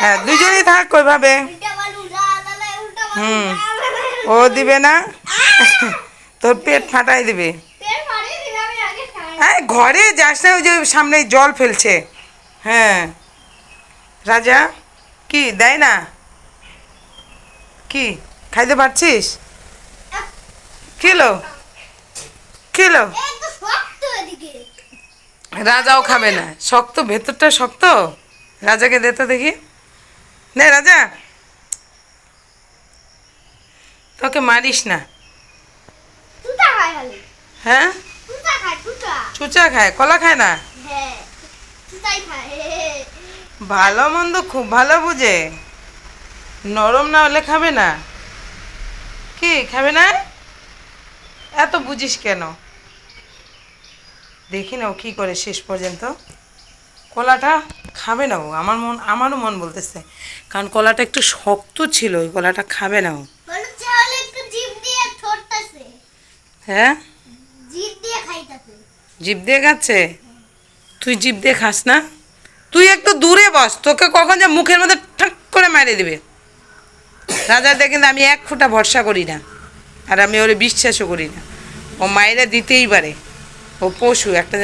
হ্যাঁ দুজনেই থাক ওইভাবে। হুম ও দিবে না, তোর পেট ফাটাই দিবে। হ্যাঁ ঘরে যাস না, ওই যে সামনে জল ফেলছে। হ্যাঁ রাজা কি দেয় না, কি খাইতে পারছিস? কিলো কিলো রাজাও খাবে না, শক্ত ভেতরটা শক্ত। রাজাকে দে তো দেখি, নে রাজা, তোকে মারিস না। হ্যাঁ চুচা খায়, কলা খায় না। ভালো মন্দ খুব ভালো বুঝে, নরম না হলে খাবে না। কি খাবে না, এত বুঝিস কেন? দেখি না ও কী করে শেষ পর্যন্ত। কলাটা খাবে না ও, আমারও মন বলতেছে, কারণ কলাটা একটু শক্ত ছিল, ওই কলাটা খাবে না ও। হ্যাঁ জিভ দিয়ে খাচ্ছে, তুই জিভ দিয়ে খাস না। তুই একটু দূরে বস, তোকে কখন যে মুখের মধ্যে ঠাক করে মেরে দিবে। রাজাদের কিন্তু আমি এক ফোঁটা ভরসা করি না, আর আমি ওরে বিশ্বাসও করি না। ও মায়েরা দিতেই পারে, ও পশু একটা।